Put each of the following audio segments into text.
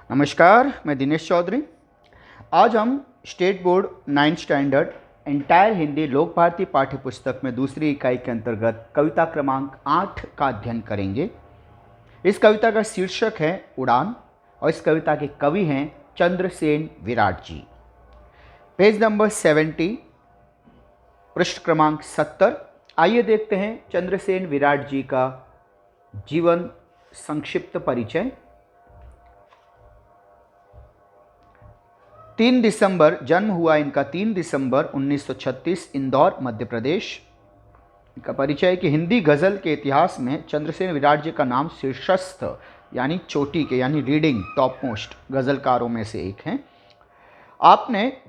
नमस्कार, मैं दिनेश चौधरी। आज हम state board 9th standard entire Hindi लोक भारती पाठ्य पुस्तक में दूसरी इकाई के अंतर्गत कविता क्रमांक 8 का अध्ययन करेंगे। इस कविता का शीर्षक है उड़ान और इस कविता के कवि हैं चंद्रसेन विराट जी। पेज नंबर 70, पृष्ठ क्रमांक 70। आइए देखते हैं चंद्रसेन विराट जी का जीवन संक्षिप्त परिचय। 3 दिसंबर जन्म हुआ इनका, 3 दिसंबर 1936 इंदौर मध्य प्रदेश। इनका परिचय है कि हिंदी गज़ल के इतिहास में चंद्रसेन विराट जी का नाम शीर्षस्थ यानी चोटी के यानी रीडिंग टॉप मोस्ट गज़लकारों में से एक हैं। आपने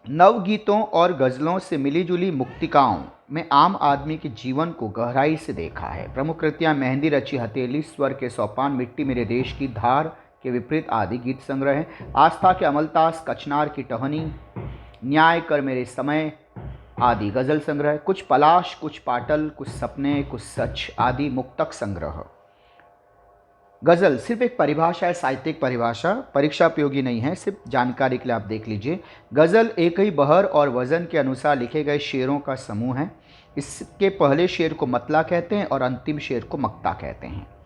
नवगीतों और गज़लों से मिली जुली मुक्तिकाओं में आम आदमी के जीवन को गहराई से देखा है। प्रमुख कृतियाँ मेहंदी रची हथेली, स्वर के सोपान, मिट्टी मेरे देश की, धार के विपरीत आदि गीत संग्रह हैं। आस्था के अमलतास, कचनार की टहनी, न्याय कर मेरे समय आदि गज़ल संग्रह। कुछ पलाश, कुछ पाटल, कुछ सपने, कुछ सच आदि मुक्तक संग्रह। गज़ल सिर्फ एक परिभाषा है, साहित्यिक परिभाषा, परीक्षा उपयोगी नहीं है, सिर्फ जानकारी के लिए आप देख लीजिए। गज़ल एक ही बहर और वज़न के अनुसार लिखे गए शेरों का समूह है। इसके पहले शेर को मतला कहते हैं और अंतिम शेर को मक्ता कहते हैं।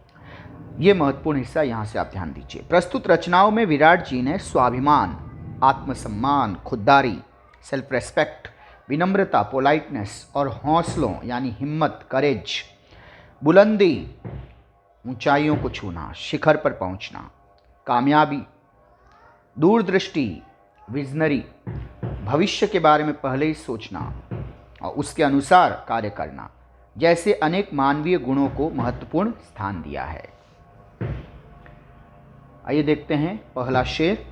ये महत्वपूर्ण हिस्सा यहाँ से आप ध्यान दीजिए। प्रस्तुत रचनाओं में विराट जी ने स्वाभिमान, आत्मसम्मान, खुददारी, सेल्फ रेस्पेक्ट, विनम्रता, पोलाइटनेस और हौसलों यानी हिम्मत, करेज, बुलंदी, ऊंचाइयों को छूना, शिखर पर पहुंचना, कामयाबी, दूरदृष्टि, विजनरी, भविष्य के बारे में पहले ही सोचना और उसके अनुसार कार्य करना जैसे अनेक मानवीय गुणों को महत्वपूर्ण स्थान दिया है। आइए देखते हैं पहला शेर।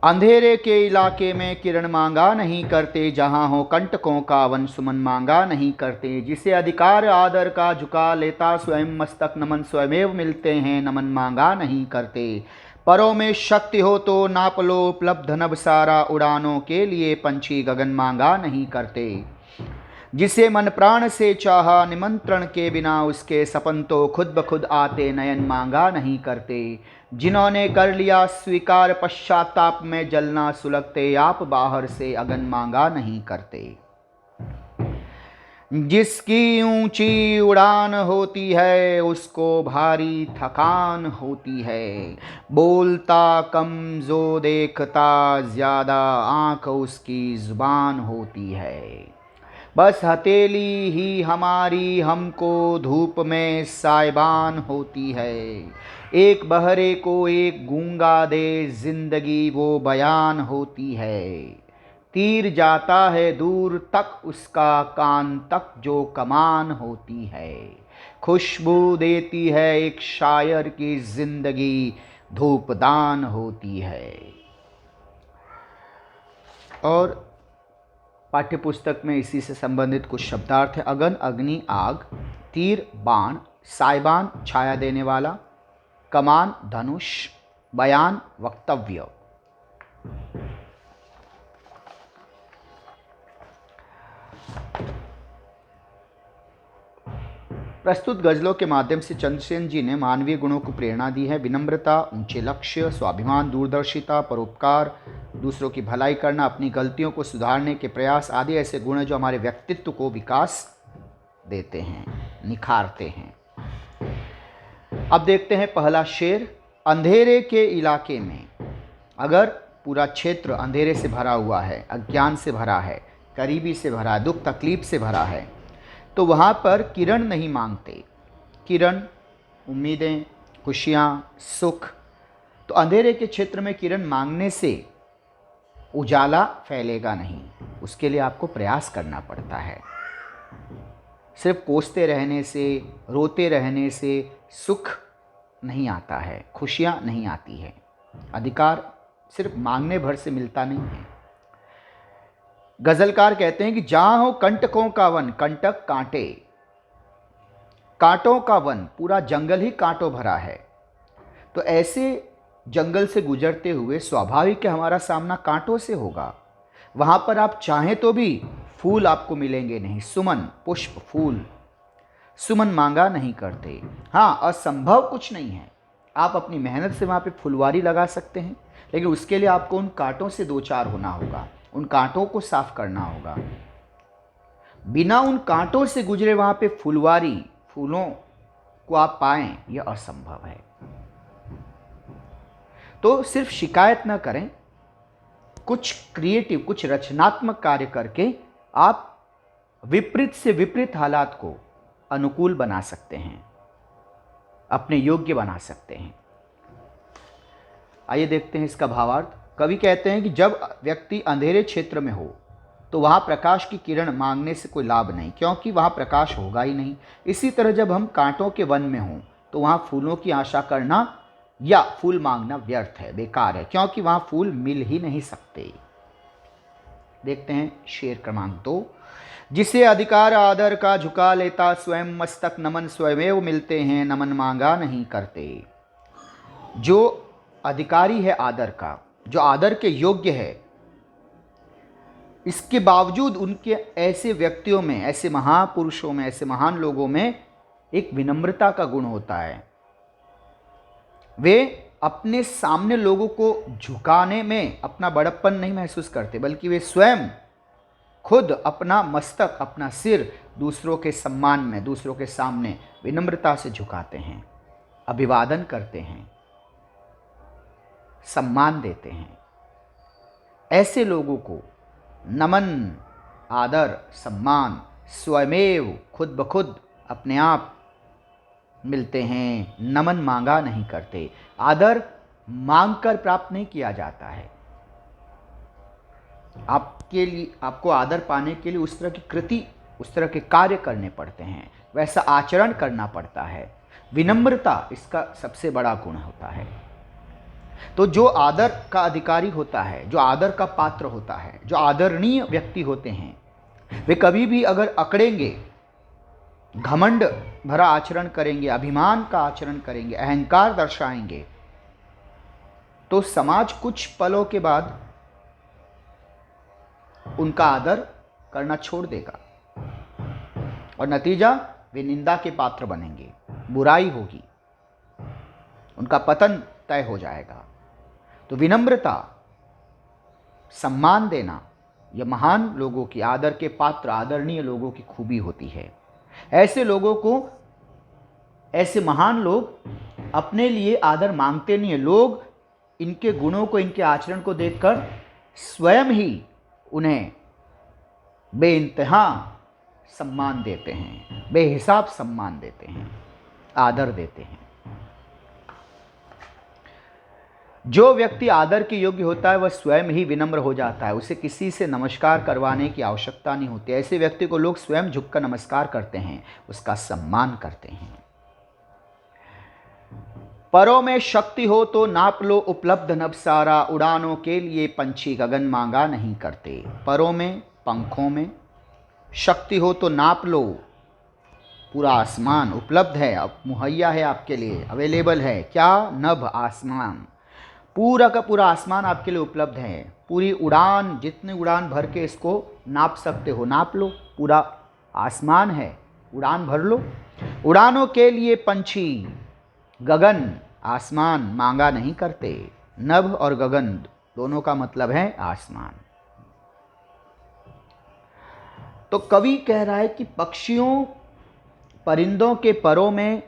अंधेरे के इलाके में किरण मांगा नहीं करते, जहां हो कंटकों का वन सुमन मांगा नहीं करते। जिसे अधिकार आदर का झुका लेता, स्वयं मस्तक नमन स्वयमेव मिलते हैं, नमन मांगा नहीं करते। परों में शक्ति हो तो नाप लो उपलब्ध नभ सारा, उड़ानों के लिए पंछी गगन मांगा नहीं करते। जिसे मन प्राण से चाहा निमंत्रण के बिना, उसके सपन तो खुद ब खुद आते, नयन मांगा नहीं करते। जिन्होंने कर लिया स्वीकार पश्चाताप में जलना सुलगते, आप बाहर से अगन मांगा नहीं करते। जिसकी ऊंची उड़ान होती है उसको भारी थकान होती है। बोलता कम जो देखता ज्यादा, आंख उसकी जुबान होती है। बस हथेली ही हमारी हमको धूप में साइबान होती है। एक बहरे को एक गूंगा दे जिंदगी वो बयान होती है। तीर जाता है दूर तक उसका कान तक जो कमान होती है। खुशबू देती है एक शायर की जिंदगी धूपदान होती है। और पाठ्यपुस्तक में इसी से संबंधित कुछ शब्दार्थ है। अगन अग्नि आग, तीर बाण, साइबान छाया देने वाला, कमान धनुष, बयान वक्तव्य। प्रस्तुत गजलों के माध्यम से चंद्रसेन जी ने मानवीय गुणों को प्रेरणा दी है। विनम्रता, ऊंचे लक्ष्य, स्वाभिमान, दूरदर्शिता, परोपकार, दूसरों की भलाई करना, अपनी गलतियों को सुधारने के प्रयास आदि ऐसे गुण हैं जो हमारे व्यक्तित्व को विकास देते हैं, निखारते हैं। अब देखते हैं पहला शेर। अंधेरे के इलाके में, अगर पूरा क्षेत्र अंधेरे से भरा हुआ है, अज्ञान से भरा है, करीबी से भरा है, दुख तकलीफ से भरा है, तो वहाँ पर किरण नहीं मांगते। किरण, उम्मीदें, खुशियाँ, सुख। तो अंधेरे के क्षेत्र में किरण मांगने से उजाला फैलेगा नहीं, उसके लिए आपको प्रयास करना पड़ता है। सिर्फ कोसते रहने से, रोते रहने से सुख नहीं आता है, खुशियाँ नहीं आती है। अधिकार सिर्फ मांगने भर से मिलता नहीं है। गजलकार कहते हैं कि जहां हो कंटकों का वन, कंटक कांटे, कांटों का वन, पूरा जंगल ही कांटों भरा है, तो ऐसे जंगल से गुजरते हुए स्वाभाविक है हमारा सामना कांटों से होगा। वहां पर आप चाहें तो भी फूल आपको मिलेंगे नहीं, सुमन, पुष्प, फूल। सुमन मांगा नहीं करते। हाँ, असंभव कुछ नहीं है। आप अपनी मेहनत से वहाँ पे फुलवारी लगा सकते हैं, लेकिन उसके लिए आपको उन कांटों से दो चार होना होगा, उन कांटों को साफ करना होगा। बिना उन कांटों से गुजरे वहाँ पे फुलवारी, फूलों को आप पाएं, यह असंभव है। तो सिर्फ शिकायत ना करें, कुछ क्रिएटिव, कुछ रचनात्मक कार्य करके आप विपरीत से विपरीत हालात को अनुकूल बना सकते हैं, अपने योग्य बना सकते हैं। आइए देखते हैं इसका भावार्थ। कवि कहते हैं कि जब व्यक्ति अंधेरे क्षेत्र में हो तो वहाँ प्रकाश की किरण मांगने से कोई लाभ नहीं, क्योंकि वहाँ प्रकाश होगा ही नहीं। इसी तरह जब हम कांटों के वन में हों तो वहाँ फूलों की आशा करना या फूल मांगना व्यर्थ है, बेकार है, क्योंकि वहाँ फूल मिल ही नहीं सकते। देखते हैं शेर क्रमांक 2। जिसे अधिकार आदर का झुका लेता, स्वयं मस्तक नमन स्वयमेव मिलते हैं, नमन मांगा नहीं करते। जो अधिकारी है आदर का, जो आदर के योग्य है, इसके बावजूद उनके ऐसे व्यक्तियों में, ऐसे महापुरुषों में, ऐसे महान लोगों में एक विनम्रता का गुण होता है। वे अपने सामने लोगों को झुकाने में अपना बड़प्पन नहीं महसूस करते, बल्कि वे स्वयं खुद अपना मस्तक, अपना सिर दूसरों के सम्मान में, दूसरों के सामने विनम्रता से झुकाते हैं, अभिवादन करते हैं, सम्मान देते हैं। ऐसे लोगों को नमन, आदर, सम्मान स्वयमेव, खुद ब खुद, अपने आप मिलते हैं, नमन मांगा नहीं करते। आदर मांगकर प्राप्त नहीं किया जाता है। आपके लिए, आपको आदर पाने के लिए उस तरह की कृति, उस तरह के कार्य करने पड़ते हैं, वैसा आचरण करना पड़ता है। विनम्रता इसका सबसे बड़ा गुण होता है। तो जो आदर का अधिकारी होता है, जो आदर का पात्र होता है, जो आदरणीय व्यक्ति होते हैं, वे कभी भी अगर अकड़ेंगे, घमंड भरा आचरण करेंगे, अभिमान का आचरण करेंगे, अहंकार दर्शाएंगे, तो समाज कुछ पलों के बाद उनका आदर करना छोड़ देगा और नतीजा वे निंदा के पात्र बनेंगे, बुराई होगी, उनका पतन तय हो जाएगा। तो विनम्रता, सम्मान देना, यह महान लोगों की, आदर के पात्र, आदरणीय लोगों की खूबी होती है। ऐसे लोगों को, ऐसे महान लोग अपने लिए आदर मांगते नहीं है। लोग इनके गुणों को, इनके आचरण को देखकर स्वयं ही उन्हें बेइंतहा सम्मान देते हैं, बेहिसाब सम्मान देते हैं, आदर देते हैं। जो व्यक्ति आदर के योग्य होता है वह स्वयं ही विनम्र हो जाता है, उसे किसी से नमस्कार करवाने की आवश्यकता नहीं होती। ऐसे व्यक्ति को लोग स्वयं झुककर नमस्कार करते हैं, उसका सम्मान करते हैं। परों में शक्ति हो तो नाप लो उपलब्ध नभ सारा, उड़ानों के लिए पंछी गगन मांगा नहीं करते। परों में, पंखों में शक्ति हो तो नाप लो, पूरा आसमान उपलब्ध है, अब मुहैया है आपके लिए, अवेलेबल है। क्या? नभ, आसमान, पूरा का पूरा आसमान आपके लिए उपलब्ध है। पूरी उड़ान, जितनी उड़ान भर के इसको नाप सकते हो नाप लो, पूरा आसमान है, उड़ान भर लो। उड़ानों के लिए पंछी गगन, आसमान मांगा नहीं करते। नभ और गगन दोनों का मतलब है आसमान। तो कवि कह रहा है कि पक्षियों, परिंदों के परों में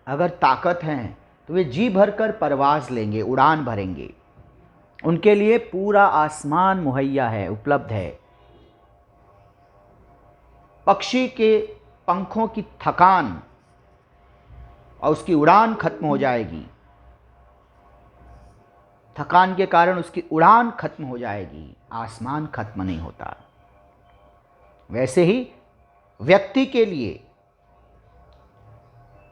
अगर ताकत है तो वे जी भरकर परवाज़ लेंगे, उड़ान भरेंगे। उनके लिए पूरा आसमान मुहैया है, उपलब्ध है। पक्षी के पंखों की थकान और उसकी उड़ान खत्म हो जाएगी, थकान के कारण उसकी उड़ान खत्म हो जाएगी, आसमान खत्म नहीं होता। वैसे ही व्यक्ति के लिए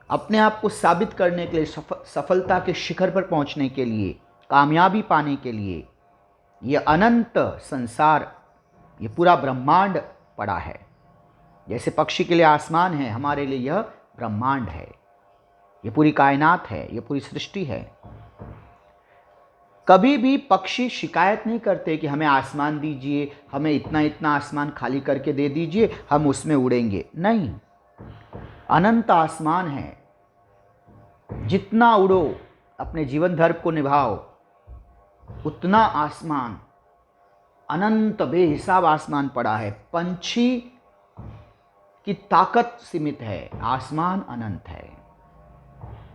अपने आप को साबित करने के लिए, सफलता के शिखर पर पहुंचने के लिए, कामयाबी पाने के लिए, यह अनंत संसार, ये पूरा ब्रह्मांड पड़ा है। जैसे पक्षी के लिए आसमान है, हमारे लिए यह ब्रह्मांड है, ये पूरी कायनात है, ये पूरी सृष्टि है। कभी भी पक्षी शिकायत नहीं करते कि हमें आसमान दीजिए, हमें इतना इतना आसमान खाली करके दे दीजिए, हम उसमें उड़ेंगे। नहीं, अनंत आसमान है, जितना उड़ो अपने जीवन धर्म को निभाओ, उतना आसमान, अनंत बेहिसाब आसमान पड़ा है। पंछी की ताकत सीमित है, आसमान अनंत है।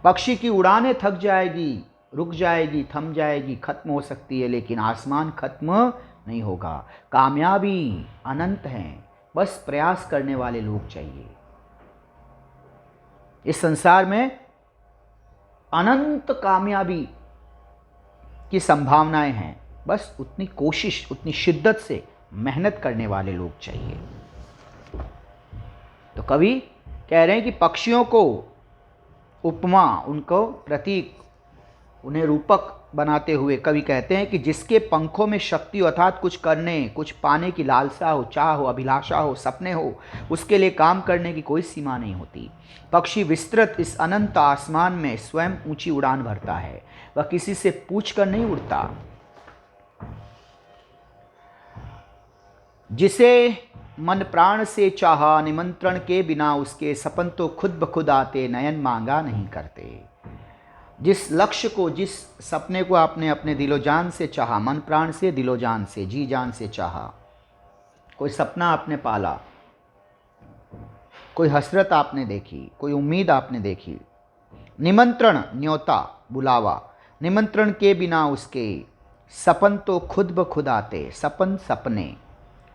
पक्षी की उड़ानें थक जाएगी, रुक जाएगी, थम जाएगी, खत्म हो सकती है, लेकिन आसमान खत्म नहीं होगा। कामयाबी अनंत है, बस प्रयास करने वाले लोग चाहिए। इस संसार में अनंत कामयाबी की संभावनाएं हैं, बस उतनी कोशिश, उतनी शिद्दत से मेहनत करने वाले लोग चाहिए। तो कवि कह रहे हैं कि पक्षियों को उपमा, उनको प्रतीक, उन्हें रूपक बनाते हुए कवि कहते हैं कि जिसके पंखों में शक्ति अर्थात कुछ करने, कुछ पाने की लालसा हो, चाह हो, अभिलाषा हो, सपने हो, उसके लिए काम करने की कोई सीमा नहीं होती। पक्षी विस्तृत इस अनंत आसमान में स्वयं ऊंची उड़ान भरता है, वह किसी से पूछ कर नहीं उड़ता। जिसे मन प्राण से चाहा, निमंत्रण के बिना उसके सपन तो खुद ब खुद आते, नयन मांगा नहीं करते। जिस लक्ष्य को, जिस सपने को आपने अपने दिलो जान से चाहा, मन प्राण से, दिलो जान से, जी जान से चाहा, कोई सपना आपने पाला, कोई हसरत आपने देखी, कोई उम्मीद आपने देखी, निमंत्रण, न्योता, बुलावा, निमंत्रण के बिना उसके सपन तो खुद ब खुद आते। सपन, सपने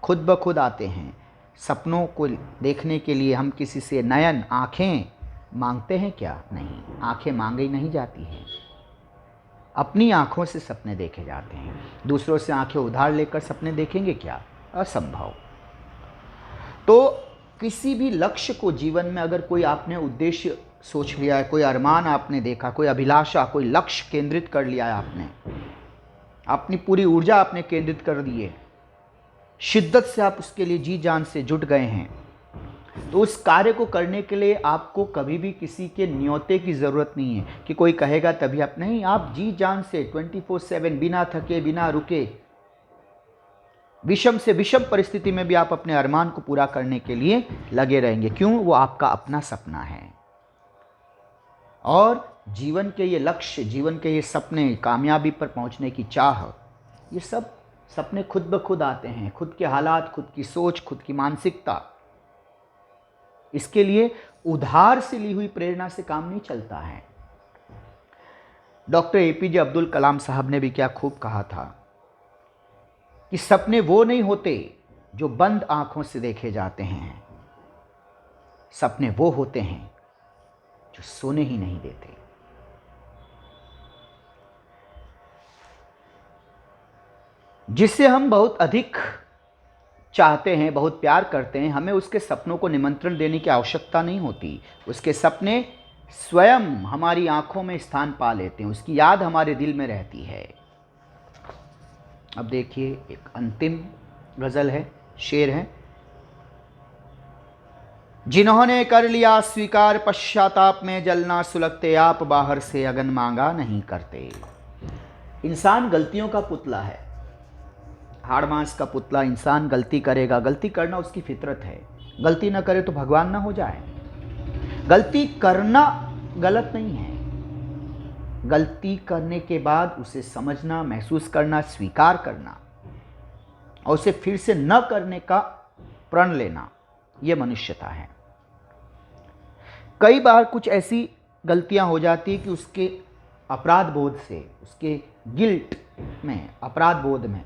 खुद ब खुद आते हैं। सपनों को देखने के लिए हम किसी से नयन, आँखें मांगते हैं क्या? नहीं, आंखें मांगी नहीं जाती हैं, अपनी आंखों से सपने देखे जाते हैं। दूसरों से आंखें उधार लेकर सपने देखेंगे क्या? असंभव। तो किसी भी लक्ष्य को जीवन में अगर कोई आपने उद्देश्य सोच लिया है, कोई अरमान आपने देखा, कोई अभिलाषा, कोई लक्ष्य केंद्रित कर लिया है आपने, अपनी पूरी ऊर्जा आपने केंद्रित कर दी है, शिद्दत से आप उसके लिए जी जान से जुट गए हैं, तो उस कार्य को करने के लिए आपको कभी भी किसी के न्योते की ज़रूरत नहीं है कि कोई कहेगा तभी आप, नहीं, आप जी जान से 24/7 बिना थके, बिना रुके, विषम से विषम परिस्थिति में भी आप अपने अरमान को पूरा करने के लिए लगे रहेंगे। क्यों? वो आपका अपना सपना है। और जीवन के ये लक्ष्य, जीवन के ये सपने, कामयाबी पर पहुंचने की चाह, ये सब सपने खुद ब खुद आते हैं। खुद के हालात, खुद की सोच, खुद की मानसिकता, इसके लिए उधार से ली हुई प्रेरणा से काम नहीं चलता है। डॉक्टर एपीजे अब्दुल कलाम साहब ने भी क्या खूब कहा था कि सपने वो नहीं होते जो बंद आंखों से देखे जाते हैं, सपने वो होते हैं जो सोने ही नहीं देते। जिससे हम बहुत अधिक चाहते हैं, बहुत प्यार करते हैं, हमें उसके सपनों को निमंत्रण देने की आवश्यकता नहीं होती। उसके सपने स्वयं हमारी आंखों में स्थान पा लेते हैं, उसकी याद हमारे दिल में रहती है। अब देखिए, एक अंतिम गज़ल है, शेर है। जिन्होंने कर लिया स्वीकार पश्चाताप में जलना, सुलगते आप बाहर से अगन मांगा नहीं करते। इंसान गलतियों का पुतला है, हाड़ मांस का पुतला। इंसान गलती करेगा, गलती करना उसकी फितरत है। गलती ना करे तो भगवान ना हो जाए। गलती करना गलत नहीं है, गलती करने के बाद उसे समझना, महसूस करना, स्वीकार करना और उसे फिर से न करने का प्रण लेना, यह मनुष्यता है। कई बार कुछ ऐसी गलतियां हो जाती है कि उसके अपराध बोध से, उसके गिल्ट में, अपराध बोध में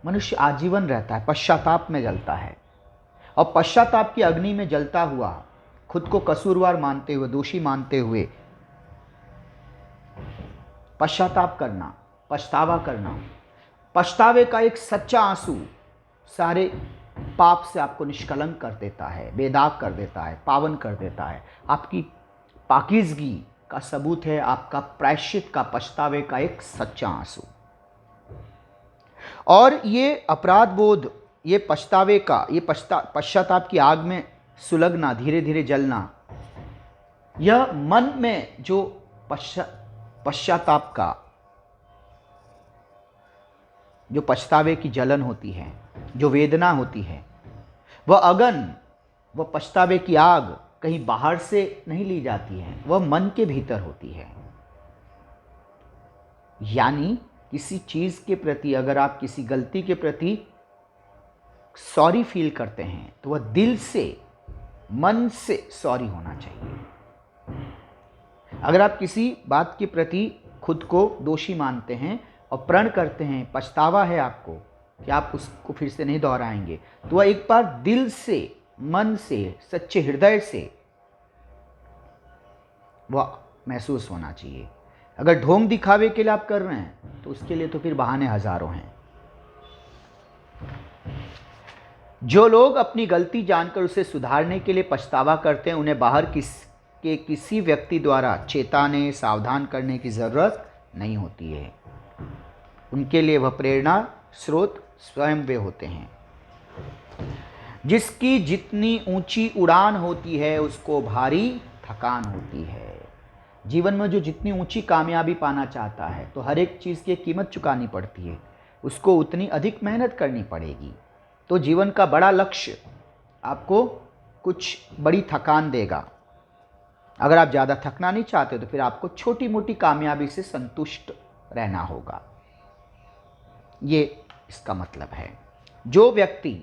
मनुष्य आजीवन रहता है, पश्चाताप में जलता है। और पश्चाताप की अग्नि में जलता हुआ, खुद को कसूरवार मानते हुए, दोषी मानते हुए पश्चाताप करना, पछतावा करना, पछतावे का एक सच्चा आंसू सारे पाप से आपको निष्कलंक कर देता है, बेदाग कर देता है, पावन कर देता है। आपकी पाकीज़गी का सबूत है आपका प्रायश्चित का, पछतावे का एक सच्चा आंसू। और ये अपराध बोध, ये पछतावे का, ये पश्चाताप की आग में सुलगना, धीरे धीरे जलना, यह मन में जो पश्चाताप का, जो पछतावे की जलन होती है, जो वेदना होती है, वह अगन, वह पछतावे की आग कहीं बाहर से नहीं ली जाती है, वह मन के भीतर होती है। यानी किसी चीज़ के प्रति, अगर आप किसी गलती के प्रति सॉरी फील करते हैं तो वह दिल से, मन से सॉरी होना चाहिए। अगर आप किसी बात के प्रति खुद को दोषी मानते हैं और प्रण करते हैं, पछतावा है आपको कि आप उसको फिर से नहीं दोहराएंगे, तो वह एक बार दिल से, मन से, सच्चे हृदय से वह महसूस होना चाहिए। अगर ढोंग दिखावे के लिए आप कर रहे हैं तो उसके लिए तो फिर बहाने हजारों हैं। जो लोग अपनी गलती जानकर उसे सुधारने के लिए पछतावा करते हैं, उन्हें बाहर किसी व्यक्ति द्वारा चेताने, सावधान करने की ज़रूरत नहीं होती है। उनके लिए वह प्रेरणा स्रोत स्वयं वे होते हैं। जिसकी जितनी ऊंची उड़ान होती है उसको भारी थकान होती है। जीवन में जो जितनी ऊंची कामयाबी पाना चाहता है तो हर एक चीज़ की कीमत चुकानी पड़ती है, उसको उतनी अधिक मेहनत करनी पड़ेगी। तो जीवन का बड़ा लक्ष्य आपको कुछ बड़ी थकान देगा। अगर आप ज़्यादा थकना नहीं चाहते तो फिर आपको छोटी मोटी कामयाबी से संतुष्ट रहना होगा। ये इसका मतलब है। जो व्यक्ति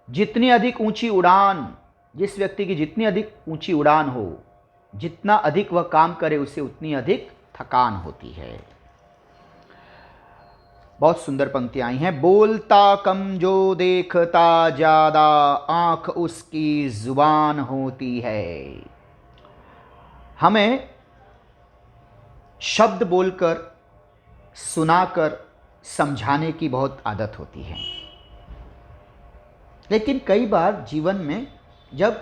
जितनी अधिक ऊंची उड़ान, जिस व्यक्ति की जितनी अधिक ऊंची उड़ान हो, जितना अधिक वह काम करे, उसे उतनी अधिक थकान होती है। बहुत सुंदर पंक्तियां आई हैं। बोलता कम जो देखता ज्यादा, आंख उसकी जुबान होती है। हमें शब्द बोलकर, सुनाकर समझाने की बहुत आदत होती है, लेकिन कई बार जीवन में जब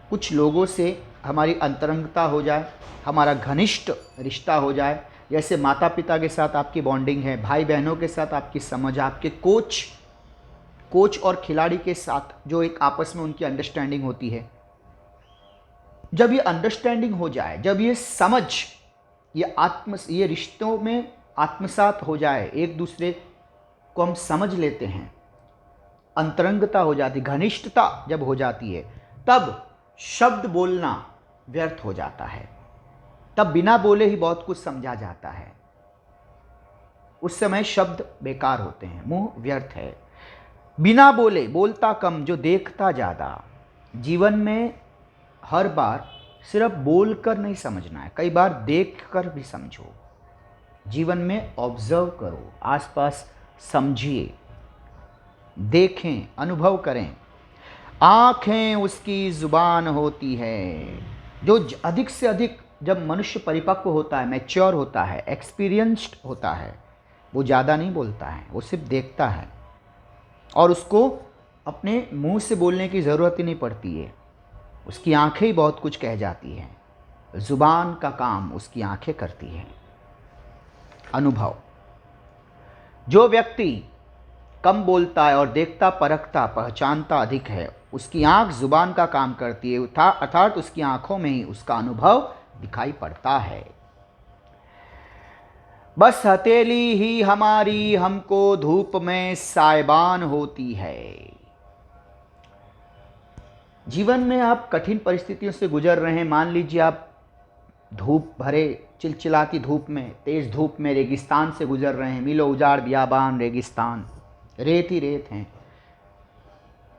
कुछ लोगों से हमारी अंतरंगता हो जाए, हमारा घनिष्ठ रिश्ता हो जाए, जैसे माता पिता के साथ आपकी बॉन्डिंग है, भाई बहनों के साथ आपकी समझ, आपके कोच और खिलाड़ी के साथ जो एक आपस में उनकी अंडरस्टैंडिंग होती है, जब ये अंडरस्टैंडिंग हो जाए, जब ये समझ, ये रिश्तों में आत्मसात हो जाए, एक दूसरे को हम समझ लेते हैं, अंतरंगता हो जाती, घनिष्ठता जब हो जाती है, तब शब्द बोलना व्यर्थ हो जाता है। तब बिना बोले ही बहुत कुछ समझा जाता है। उस समय शब्द बेकार होते हैं, मुंह व्यर्थ है। बिना बोले, बोलता कम जो देखता ज़्यादा। जीवन में हर बार सिर्फ बोलकर नहीं समझना है, कई बार देखकर भी समझो। जीवन में ऑब्जर्व करो, आसपास समझिए, देखें, अनुभव करें। आँखें उसकी जुबान होती है। जो अधिक से अधिक जब मनुष्य परिपक्व होता है, मैच्योर होता है, एक्सपीरियंस्ड होता है, वो ज़्यादा नहीं बोलता है, वो सिर्फ देखता है और उसको अपने मुंह से बोलने की ज़रूरत ही नहीं पड़ती है। उसकी आंखें ही बहुत कुछ कह जाती हैं। ज़ुबान का काम उसकी आंखें करती हैं। अनुभव। जो व्यक्ति कम बोलता है और देखता, परखता, पहचानता अधिक है, उसकी आंख ज़ुबान का काम करती है, अर्थात उसकी आंखों में ही उसका अनुभव दिखाई पड़ता है। बस हथेली ही हमारी हमको धूप में सायबान होती है। जीवन में आप कठिन परिस्थितियों से गुजर रहे हैं। मान लीजिए आप धूप भरे चिलचिलाती धूप में, तेज धूप में रेगिस्तान से गुजर रहे हैं। मीलों उजाड़ बियाबान रेगिस्तान, रेत ही रेत हैं,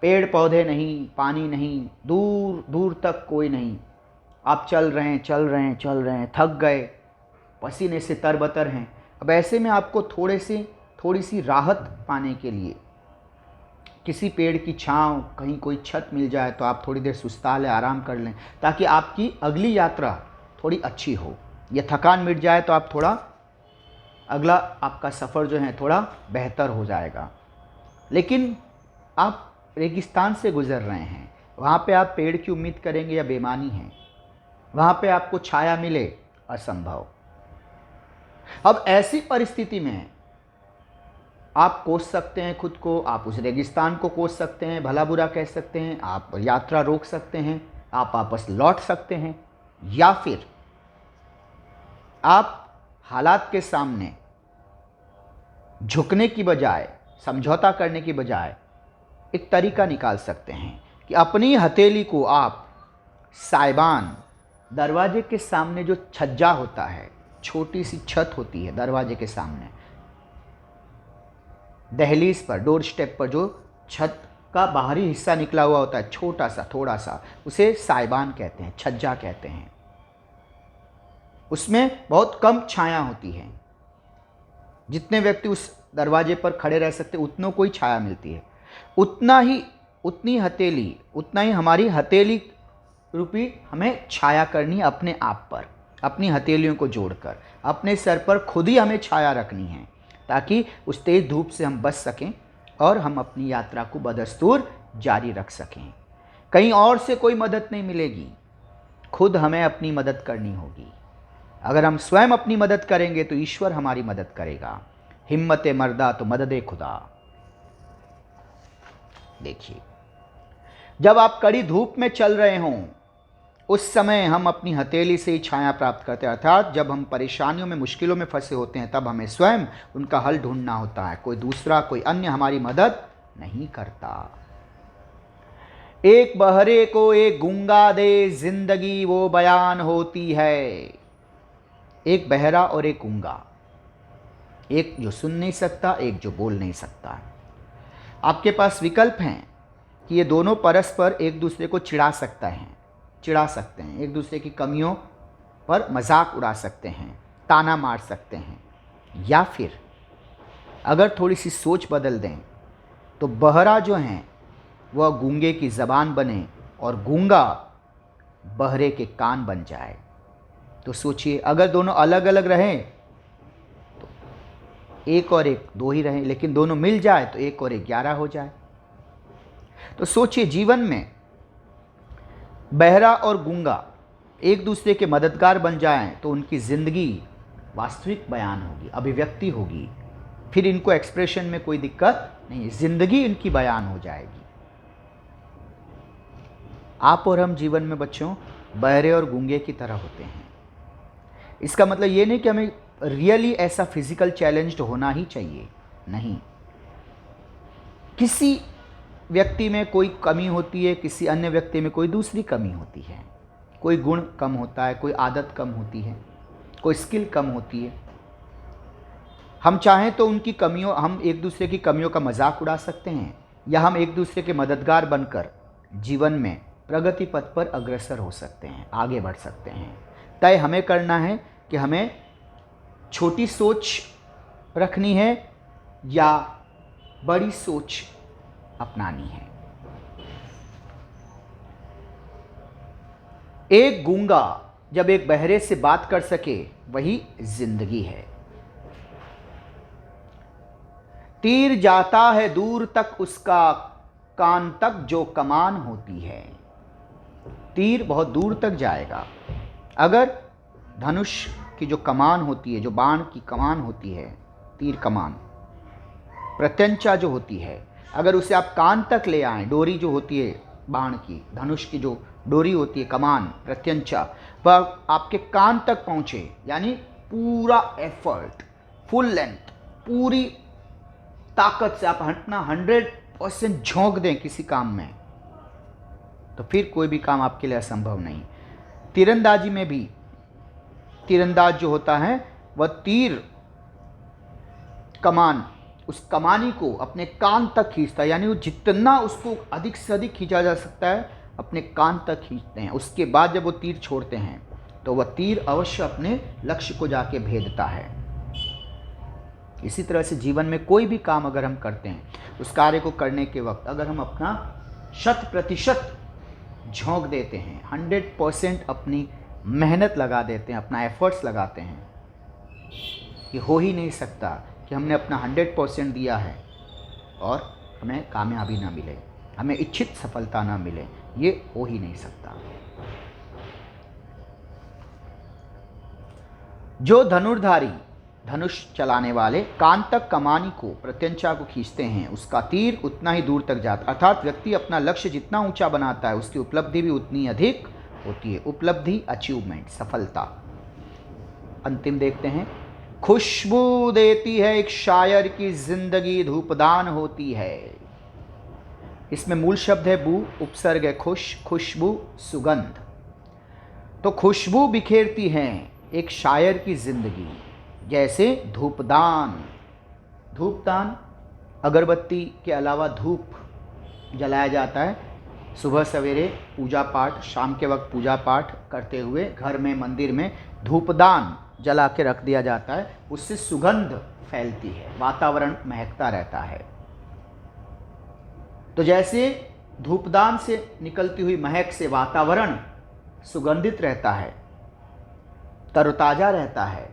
पेड़ पौधे नहीं, पानी नहीं, दूर दूर तक कोई नहीं। आप चल रहे हैं, थक गए, पसीने से तरबतर हैं। अब ऐसे में आपको थोड़ी सी राहत पाने के लिए किसी पेड़ की छांव, कहीं कोई छत मिल जाए तो आप थोड़ी देर सुस्ता लें, आराम कर लें, ताकि आपकी अगली यात्रा थोड़ी अच्छी हो। ये थकान मिट जाए तो आप थोड़ा अगला आपका सफ़र जो है थोड़ा बेहतर हो जाएगा। लेकिन आप रेगिस्तान से गुज़र रहे हैं, वहाँ पे आप पेड़ की उम्मीद करेंगे या बेईमानी है? वहाँ पे आपको छाया मिले, असंभव। अब ऐसी परिस्थिति में आप कोस सकते हैं खुद को, आप उस रेगिस्तान को कोस सकते हैं, भला बुरा कह सकते हैं, आप यात्रा रोक सकते हैं, आप वापस लौट सकते हैं, या फिर आप हालात के सामने झुकने की बजाय, समझौता करने की बजाय एक तरीका निकाल सकते हैं कि अपनी हथेली को आप साइबान, दरवाजे के सामने जो छज्जा होता है, छोटी सी छत होती है दरवाजे के सामने, दहलीज पर, डोर स्टेप पर जो छत का बाहरी हिस्सा निकला हुआ होता है, छोटा सा, थोड़ा सा, उसे साइबान कहते हैं, छज्जा कहते हैं। उसमें बहुत कम छाया होती है। जितने व्यक्ति उस दरवाजे पर खड़े रह सकते उतनों को ही छाया मिलती है। उतनी हथेली, उतना ही हमारी हथेली रूपी हमें छाया करनी है अपने आप पर, अपनी हथेलियों को जोड़कर अपने सर पर खुद ही हमें छाया रखनी है, ताकि उस तेज धूप से हम बच सकें और हम अपनी यात्रा को बदस्तूर जारी रख सकें। कहीं और से कोई मदद नहीं मिलेगी, खुद हमें अपनी मदद करनी होगी। अगर हम स्वयं अपनी मदद करेंगे तो ईश्वर हमारी मदद करेगा। हिम्मत मर्दा तो मदद खुदा। देखिए, जब आप कड़ी धूप में चल रहे हों उस समय हम अपनी हथेली से ही छाया प्राप्त करते हैं, अर्थात जब हम परेशानियों में, मुश्किलों में फंसे होते हैं तब हमें स्वयं उनका हल ढूंढना होता है। कोई दूसरा, कोई अन्य हमारी मदद नहीं करता। एक बहरे को एक गूंगा दे, जिंदगी वो बयान होती है। एक बहरा और एक गूंगा, एक जो सुन नहीं सकता, एक जो बोल नहीं सकता। आपके पास विकल्प हैं कि ये दोनों परस्पर एक दूसरे को चिढ़ा सकते हैं, एक दूसरे की कमियों पर मजाक उड़ा सकते हैं, ताना मार सकते हैं, या फिर अगर थोड़ी सी सोच बदल दें तो बहरा जो हैं वह गूंगे की ज़बान बने और गूंगा बहरे के कान बन जाए। तो सोचिए, अगर दोनों अलग अलग रहें तो एक और एक दो ही रहें, लेकिन दोनों मिल जाए तो एक और एक 11 हो जाए। तो सोचिए, जीवन में बहरा और गूंगा एक दूसरे के मददगार बन जाएं तो उनकी ज़िंदगी वास्तविक बयान होगी, अभिव्यक्ति होगी। फिर इनको एक्सप्रेशन में कोई दिक्कत नहीं, ज़िंदगी इनकी बयान हो जाएगी। आप और हम जीवन में बच्चों बहरे और गूंगे की तरह होते हैं। इसका मतलब ये नहीं कि हमें रियली ऐसा फिजिकल चैलेंज्ड होना ही चाहिए, नहीं। किसी व्यक्ति में कोई कमी होती है, किसी अन्य व्यक्ति में कोई दूसरी कमी होती है। कोई गुण कम होता है, कोई आदत कम होती है, कोई स्किल कम होती है। हम चाहें तो हम एक दूसरे की कमियों का मजाक उड़ा सकते हैं, या हम एक दूसरे के मददगार बनकर जीवन में प्रगति पथ पर अग्रसर हो सकते हैं, आगे बढ़ सकते हैं। तय हमें करना है कि हमें छोटी सोच रखनी है या बड़ी सोच अपनानी है। एक गूंगा जब एक बहरे से बात कर सके वही जिंदगी है। तीर जाता है दूर तक उसका कान तक जो कमान होती है। तीर बहुत दूर तक जाएगा। अगर धनुष की जो कमान होती है, जो बाण की कमान होती है, तीर कमान, प्रत्यंचा जो होती है, अगर उसे आप कान तक ले आएं, डोरी जो होती है बाण की, धनुष की जो डोरी होती है, कमान, प्रत्यंचा, वह आपके कान तक पहुंचे, यानी पूरा एफर्ट, फुल लेंथ, पूरी ताकत से आप अपना 100% झोंक दें किसी काम में, तो फिर कोई भी काम आपके लिए असंभव नहीं। तीरंदाजी में भी तीरंदाज जो होता है वह तीर कमान, उस कमानी को अपने कान तक खींचता है, यानी वो जितना उसको अधिक से अधिक खींचा जा सकता है अपने कान तक खींचते हैं। उसके बाद जब वो तीर छोड़ते हैं तो वह तीर अवश्य अपने लक्ष्य को जाके भेदता है। इसी तरह से जीवन में कोई भी काम अगर हम करते हैं, उस कार्य को करने के वक्त अगर हम अपना 100% झोंक देते हैं, 100% अपनी मेहनत लगा देते हैं, अपना एफर्ट्स लगाते हैं, ये हो ही नहीं सकता कि हमने अपना 100% दिया है और हमें कामयाबी ना मिले, हमें इच्छित सफलता ना मिले, ये हो ही नहीं सकता। जो धनुर्धारी, धनुष चलाने वाले कान तक कमानी को, प्रत्यंचा को खींचते हैं, उसका तीर उतना ही दूर तक जाता है। अर्थात व्यक्ति अपना लक्ष्य जितना ऊंचा बनाता है उसकी उपलब्धि भी उतनी अधिक होती है। उपलब्धि, अचीवमेंट, सफलता। अंतिम देखते हैं। खुशबू देती है एक शायर की जिंदगी, धूपदान होती है। इसमें मूल शब्द है बू, उपसर्ग है खुश, खुशबू, सुगंध। तो खुशबू बिखेरती हैं एक शायर की जिंदगी, जैसे धूपदान। धूपदान अगरबत्ती के अलावा धूप जलाया जाता है सुबह सवेरे पूजा पाठ, शाम के वक्त पूजा पाठ करते हुए घर में मंदिर में धूपदान जला के रख दिया जाता है। उससे सुगंध फैलती है, वातावरण महकता रहता है। तो जैसे धूपदान से निकलती हुई महक से वातावरण सुगंधित रहता है, तरोताजा रहता है,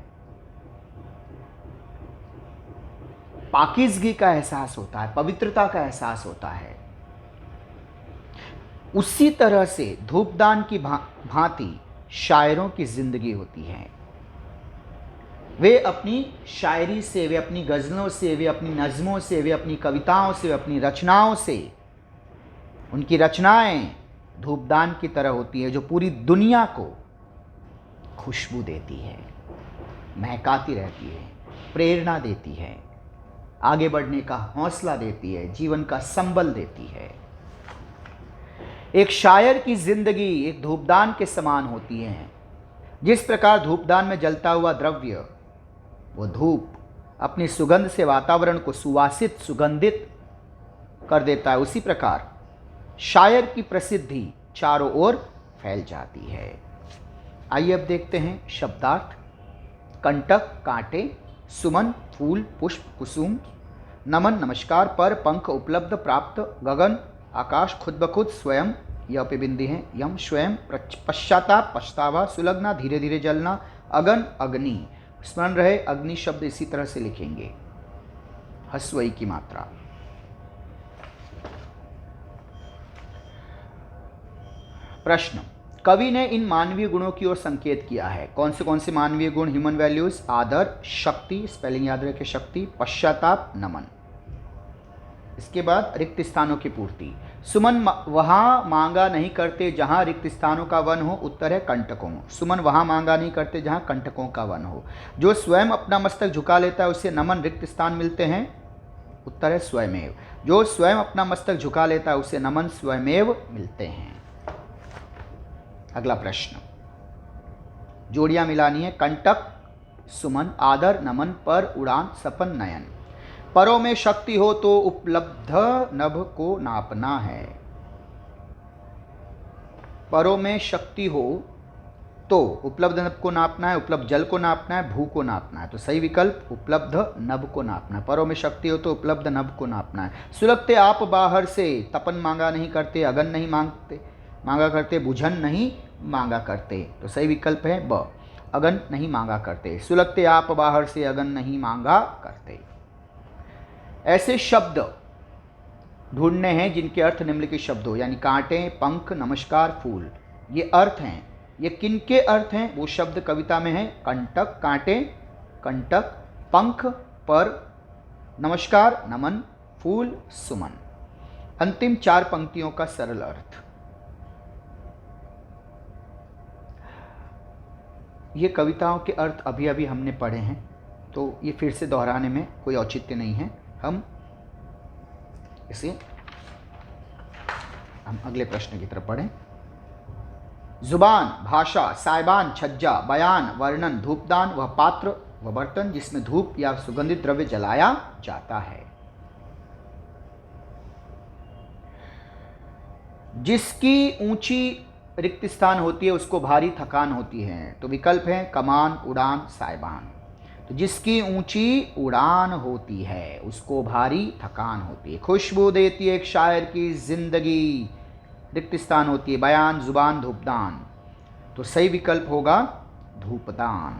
पाकीज़गी का एहसास होता है, पवित्रता का एहसास होता है, उसी तरह से धूपदान की भांति शायरों की जिंदगी होती है। वे अपनी शायरी से, वे अपनी गज़लों से, वे अपनी नज़मों से, वे अपनी कविताओं से, वे अपनी रचनाओं से, उनकी रचनाएं धूपदान की तरह होती है जो पूरी दुनिया को खुशबू देती है, महकाती रहती है, प्रेरणा देती है, आगे बढ़ने का हौसला देती है, जीवन का संबल देती है। एक शायर की जिंदगी एक धूपदान के समान होती है। जिस प्रकार धूपदान में जलता हुआ द्रव्य, वो धूप अपनी सुगंध से वातावरण को सुवासित, सुगंधित कर देता है, उसी प्रकार शायर की प्रसिद्धि चारों ओर फैल जाती है। आइए अब देखते हैं शब्दार्थ। कंटक कांटे, सुमन फूल पुष्प कुसुम, नमन नमस्कार, पर पंख उपलब्ध प्राप्त, गगन आकाश, खुद ब खुद, स्वयं यह पे बिंदी है, यम स्वयं, पश्चाताप पछतावा, सुलगना धीरे धीरे जलना, अगन अग्नि। स्मरण रहे अग्नि शब्द इसी तरह से लिखेंगे, हस्वई की मात्रा। प्रश्न, कवि ने इन मानवीय गुणों की ओर संकेत किया है। कौन से मानवीय गुण? ह्यूमन वैल्यूज, आदर, शक्ति, स्पेलिंग याद रखें शक्ति, पश्चाताप, नमन। इसके बाद रिक्त स्थानों की पूर्ति। सुमन वहाँ मांगा नहीं करते जहाँ रिक्त स्थानों का वन हो, उत्तर है कंटकों। सुमन वहाँ मांगा नहीं करते जहाँ कंटकों का वन हो। जो स्वयं अपना मस्तक झुका लेता है उसे नमन रिक्त स्थान मिलते हैं, उत्तर है स्वयमेव। जो स्वयं अपना मस्तक झुका लेता है उसे नमन स्वयमेव मिलते हैं। अगला प्रश्न, जोड़ियां मिलानी है। कंटक सुमन, आदर नमन, पर उड़ान, सपन नयन। परों में शक्ति हो तो उपलब्ध नभ को नापना है। परों में शक्ति हो तो उपलब्ध नभ को नापना है, उपलब्ध जल को नापना है, भू को नापना है। तो सही विकल्प उपलब्ध नभ को नापना है। परों में शक्ति हो तो उपलब्ध नभ को नापना है। सुलगते आप बाहर से, तपन मांगा नहीं करते, अगन नहीं मांगा करते, बुझन नहीं मांगा करते। तो सही विकल्प है ब, अगन नहीं मांगा करते। सुलगते आप बाहर से, अगन नहीं मांगा करते। ऐसे शब्द ढूंढने हैं जिनके अर्थ निम्नलिखित शब्द हो, यानी कांटे, पंख, नमस्कार, फूल। ये अर्थ हैं। ये किनके अर्थ हैं? वो शब्द कविता में है। कंटक कांटे, कंटक, पंख पर, नमस्कार नमन, फूल सुमन। अंतिम 4 पंक्तियों का सरल अर्थ। ये कविताओं के अर्थ अभी अभी हमने पढ़े हैं, तो ये फिर से दोहराने में कोई औचित्य नहीं है। हम अगले प्रश्न की तरफ पढ़ें। जुबान भाषा, साइबान छज्जा, बयान वर्णन, धूपदान वह पात्र व बर्तन जिसमें धूप या सुगंधित द्रव्य जलाया जाता है। जिसकी ऊंची रिक्त स्थान होती है उसको भारी थकान होती है। तो विकल्प है कमान, उड़ान, साइबान। तो जिसकी ऊंची उड़ान होती है उसको भारी थकान होती है। खुशबू देती है एक शायर की जिंदगी, रिक्त स्थान होती है बयान, जुबान, धूपदान। तो सही विकल्प होगा धूपदान।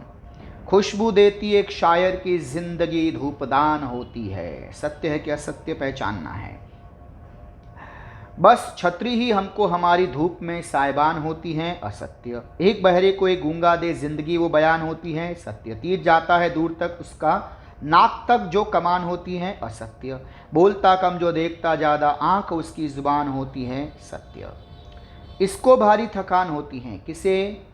खुशबू देती है एक शायर की जिंदगी, धूपदान होती है। सत्य है कि असत्य पहचानना है। बस छतरी ही हमको हमारी धूप में साइबान होती हैं, असत्य। एक बहरे को एक गूंगा दे जिंदगी वो बयान होती है, सत्य। तीर जाता है दूर तक उसका नाक तक जो कमान होती है, असत्य। बोलता कम जो देखता ज़्यादा आंख उसकी जुबान होती है, सत्य। इसको भारी थकान होती है, किसे?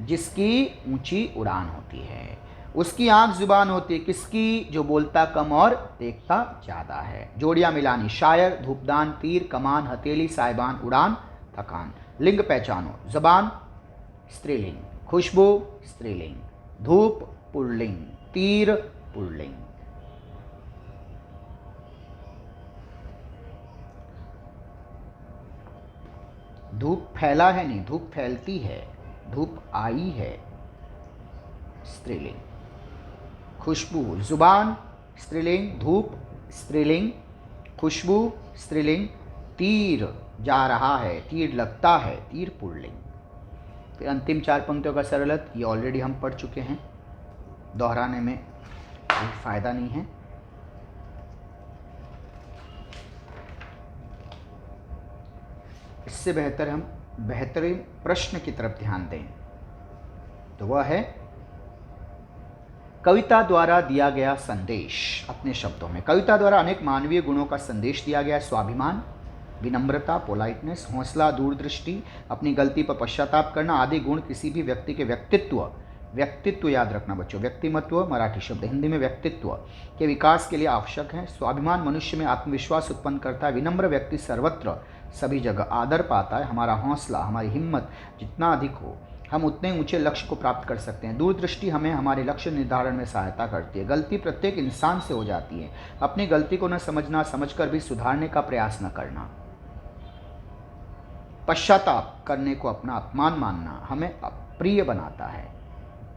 जिसकी ऊंची उड़ान होती है। उसकी आंख जुबान होती है, किसकी? जो बोलता कम और देखता ज़्यादा है। जोड़ियां मिलानी, शायर, धूपदान, तीर, कमान, हथेली, साइबान, उड़ान, थकान। लिंग पहचानो, जबान स्त्रीलिंग, खुशबू स्त्रीलिंग, धूप पुल्लिंग, तीर पुल्लिंग। धूप फैला है नहीं, धूप फैलती है, धूप आई है, स्त्रीलिंग। खुशबू, जुबान स्त्रीलिंग, धूप स्त्रीलिंग, खुशबू स्त्रीलिंग, तीर जा रहा है, तीर लगता है, तीर पुल्लिंग। फिर अंतिम 4 पंक्तियों का सरलत, ये ऑलरेडी हम पढ़ चुके हैं, दोहराने में कोई फायदा नहीं है। इससे बेहतर हम बेहतरीन प्रश्न की तरफ ध्यान दें, तो वह है कविता द्वारा दिया गया संदेश। अपने शब्दों में, कविता द्वारा अनेक मानवीय गुणों का संदेश दिया गया है। स्वाभिमान, विनम्रता, पोलाइटनेस, हौसला, दूरदृष्टि, अपनी गलती पर पश्चाताप करना आदि गुण किसी भी व्यक्ति के व्यक्तित्व याद रखना बच्चों, व्यक्तिमत्व मराठी शब्द, हिंदी में व्यक्तित्व के विकास के लिए आवश्यक है। स्वाभिमान मनुष्य में आत्मविश्वास उत्पन्न करता है। विनम्र व्यक्ति सर्वत्र सभी जगह आदर पाता है। हमारा हौसला, हमारी हिम्मत जितना अधिक हो, हम उतने ऊंचे लक्ष्य को प्राप्त कर सकते हैं। दूरदृष्टि हमें हमारे लक्ष्य निर्धारण में सहायता करती है। गलती प्रत्येक इंसान से हो जाती है। अपनी गलती को न समझना, समझकर भी सुधारने का प्रयास न करना। पश्चाताप करने को अपना अपमान मानना हमें अप्रिय बनाता है।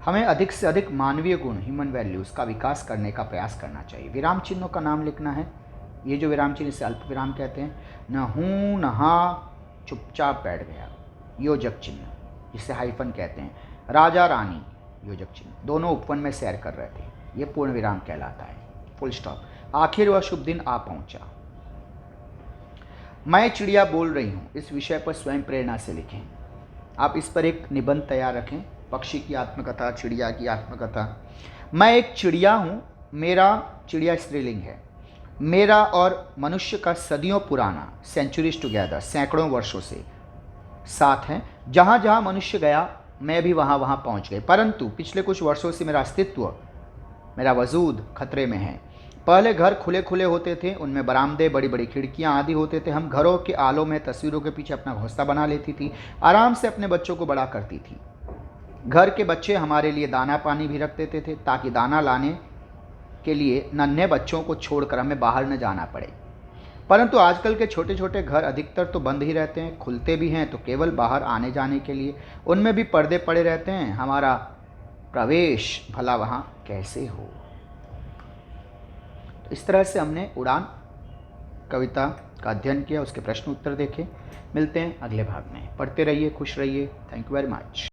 हमें अधिक से अधिक मानवीय गुण, ह्यूमन वैल्यूज़ का विकास करने का प्रयास करना चाहिए। विराम चिन्हों का नाम लिखना है। ये जो विराम चिन्ह, इसे अल्प विराम कहते हैं। न हूँ न हा, चुपचाप बैठ गया, योजक चिन्ह जिसे हाइफन कहते हैं। राजा रानी, योजक चिन्ह, दोनों उपवन में सैर कर रहे थे, ये पूर्ण विराम कहलाता है। Full stop. आखिर वह शुभ दिन आ पहुंचा। मैं चिड़िया बोल रही हूँ, इस विषय पर स्वयं प्रेरणा से लिखें। आप इस पर एक निबंध तैयार रखें। पक्षी की आत्मकथा, चिड़िया की आत्मकथा। मैं एक चिड़िया हूँ, मेरा, चिड़िया स्त्रीलिंग है, मेरा और मनुष्य का सदियों पुराना, सेंचुरीज टुगेदर, सैकड़ों वर्षों से साथ है। जहाँ जहाँ मनुष्य गया मैं भी वहाँ वहाँ पहुँच गई। परंतु पिछले कुछ वर्षों से मेरा अस्तित्व, मेरा वजूद खतरे में है। पहले घर खुले खुले होते थे, उनमें बरामदे, बड़ी बड़ी खिड़कियाँ आदि होते थे। हम घरों के आलों में तस्वीरों के पीछे अपना घोंसला बना लेती थी, आराम से अपने बच्चों को बड़ा करती थी। घर के बच्चे हमारे लिए दाना पानी भी रख देते थे, ताकि दाना लाने के लिए नन्हे बच्चों को छोड़कर हमें बाहर न जाना पड़े। परंतु आजकल के छोटे छोटे घर अधिकतर तो बंद ही रहते हैं, खुलते भी हैं तो केवल बाहर आने जाने के लिए। उनमें भी पर्दे पड़े रहते हैं। हमारा प्रवेश भला वहाँ कैसे हो। तो इस तरह से हमने उड़ान कविता का अध्ययन किया, उसके प्रश्न उत्तर देखे। मिलते हैं अगले भाग में। पढ़ते रहिए, खुश रहिए। Thank you very much.